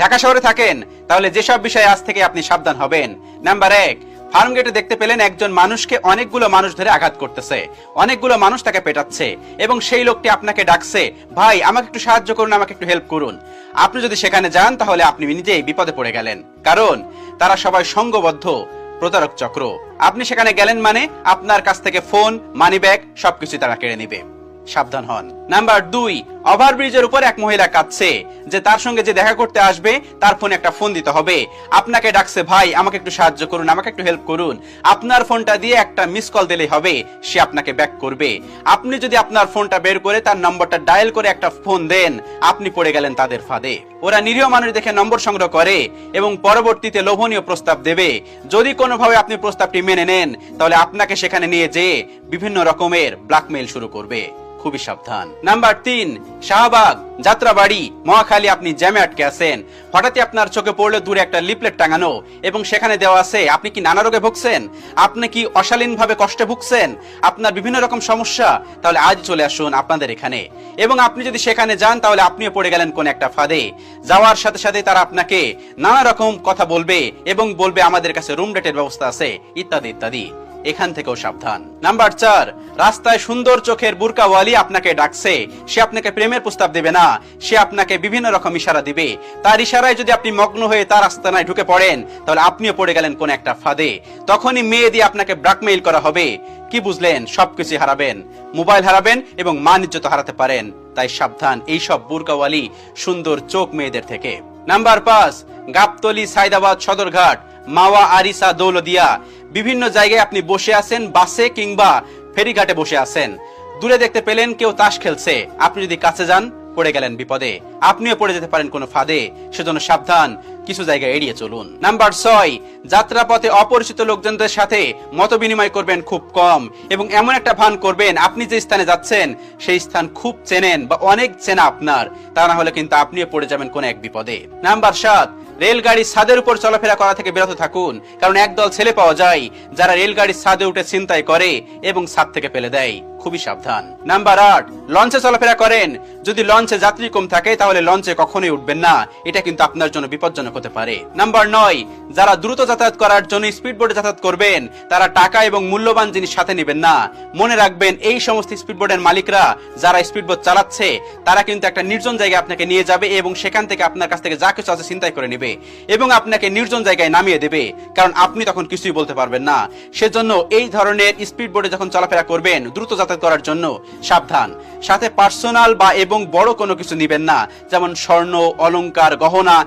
ঢাকা শহরে থাকেন, তাহলে যেসব বিষয়ে আজ থেকে আপনি সাবধান হবেন। নাম্বার 1, ফার্ম গেটে দেখতে পেলেন একজন মানুষকে অনেকগুলো মানুষ ধরে আঘাত করতেছে, অনেকগুলো মানুষ তাকে পেটাচ্ছে এবং সেই লোকটি আপনাকে ডাকছে, ভাই আমাকে একটু সাহায্য করুন, আমাকে একটু হেল্প করুন। আপনি যদি সেখানে যান তাহলে আপনি নিজেই বিপদে পড়ে গেলেন, কারণ তারা সবাই সংঘবদ্ধ প্রতারক চক্র। আপনি সেখানে গেলেন মানে আপনার কাছ থেকে ফোন, মানিব্যাগ সবকিছু তারা কেড়ে নিবে, সাবধান হন। নাম্বার 2, ওভারব্রিজের উপর এক মহিলা কাঁদছে যে তার সঙ্গে যে দেখা করতে আসবে তার ফোনে একটা ফোন দিতে হবে। আপনাকে ডাকছে, ভাই আমাকে একটু সাহায্য করুন, আমাকে একটু হেল্প করুন। আপনার ফোনটা দিয়ে একটা মিস কল দিলেই হবে, সে আপনাকে ব্যাক করবে। আপনি যদি আপনার ফোনটা বের করে তার নম্বরটা ডায়াল করে একটা ফোন দেন, আপনি পড়ে গেলেন তাদের ফাঁদে। ওরা নিরীহ মানুষ দেখে নম্বর সংগ্রহ করে এবং পরবর্তীতে লোভনীয় প্রস্তাব দেবে। যদি কোনোভাবে আপনি প্রস্তাবটি মেনে নেন তাহলে আপনাকে সেখানে নিয়ে যেয়ে বিভিন্ন রকমের ব্ল্যাকমেইল শুরু করবে, খুবই সাবধান। নাম্বার 3, শাহবাগ, যাত্রাবাড়ি, মহাখালী আপনি জ্যামে আটকে আছেন। হঠাৎই আপনার চোখে পড়লো দূরে একটা লিফলেট টাঙানো এবং সেখানে দেওয়া আছে আপনি কি নানা রোগে ভুগছেন, আপনি কি অশালীনভাবে কষ্টে ভুগছেন, আপনার বিভিন্ন রকম সমস্যা, তাহলে আজ চলে আসুন আপনাদের এখানে। এবং আপনি যদি সেখানে যান তাহলে আপনিও পড়ে গেলেন কোন একটা ফাঁদে। যাওয়ার সাথে সাথে তারা আপনাকে নানা রকম কথা বলবে এবং বলবে আমাদের কাছে রুম রেটের ব্যবস্থা আছে, ইত্যাদি ইত্যাদি। এখান থেকেও সাবধান। নাম্বার 4, রাস্তায় সুন্দর চোখের বুরকাওয়ালি আপনাকে ডাকছে। সে আপনাকে প্রেমের প্রস্তাব দেবে না, সে আপনাকে বিভিন্ন রকম ইশারা দিবে। তার ইশারায় যদি আপনি মগ্ন হয়ে তার আস্তানায় ঢুকে পড়েন তাহলে আপনিও পড়ে গেলেন কোন একটা ফাঁদে। তখনই মেয়ে দিয়ে আপনাকে ব্ল্যাকমেইল করা হবে। কি বুঝলেন? সবকিছু হারাবেন, মোবাইল হারাবেন এবং মান ইজ্জত হারাতে পারেন। তাই সাবধান এইসব বুরকাওয়ালি সুন্দর চোখ মেয়েদের থেকে। নাম্বার 5, গাবতলী, সাইদাবাদ, সদরঘাট, মাওয়া, আরিসা, দৌলদিয়া, বিভিন্ন জায়গায় আপনি বসে আছেন, বাসে কিংবা ফেরিঘাটে বসে আছেন। দূরে দেখতে পেলেন কেউ তাস খেলছে, আপনি যদি কাছে যান পড়ে গেলেন বিপদে, আপনিও পড়ে যেতে পারেন কোনো ফাঁদে। সেজন্য সাবধান, কিছু জায়গা এড়িয়ে চলুন। নাম্বার 6, যাত্রাপথে অপরিচিত লোকজনদের সাথে মত বিনিময় করবেন খুব কম এবং এমন একটা ভান করবেন আপনি যে স্থানে যাচ্ছেন সেই স্থান খুব চেনেন বা অনেক চেনা আপনার, তা না হলে কিন্তু আপনিও পড়ে যাবেন কোন এক বিপদে। নাম্বার 7, রেলগাড়ির ছাদের উপর চলাফেরা করা থেকে বিরত থাকুন, কারণ একদল ছেলে পাওয়া যায় যারা রেলগাড়ির ছাদে উঠে ছিনতাই করে এবং ছাদ থেকে ফেলে দেয়, খুবই সাবধান। নাম্বার 8, লঞ্চে চলাফেরা করেন, যদি লঞ্চে যাত্রী কম থাকে তাহলে লঞ্চে কখনোই উঠবেন না, এটা কিন্তু আপনার জন্য বিপজ্জনক হতে পারে। নাম্বার 9, যারা দ্রুত যাতায়াত করার জন্য স্পিডবোটে যাতায়াত করবেন তারা টাকা এবং মূল্যবান জিনিস সাথে নেবেন না। মনে রাখবেন এই সমস্ত স্পিডবোটের মালিকরা যারা স্পিডবোট চালাচ্ছে তারা কিন্তু একটা নির্জন জায়গায় আপনাকে নিয়ে যাবে এবং সেখান থেকে আপনার কাছ থেকে যা কিছু আছে ছিনতাই করে নেবে এবং আপনাকে নির্জন জায়গায় নামিয়ে দেবে, কারণ আপনি তখন কিছুই বলতে পারবেন না। সেজন্য এই ধরনের স্পিডবোটে যখন চলাফেরা করবেন দ্রুত যাতায়াত করার জন্য সাবধান। সাথে পার্সোনাল বা এবং বড় কোনো কিছু নিবেন না, যেমন স্বর্ণ, অলংকার, গহনা।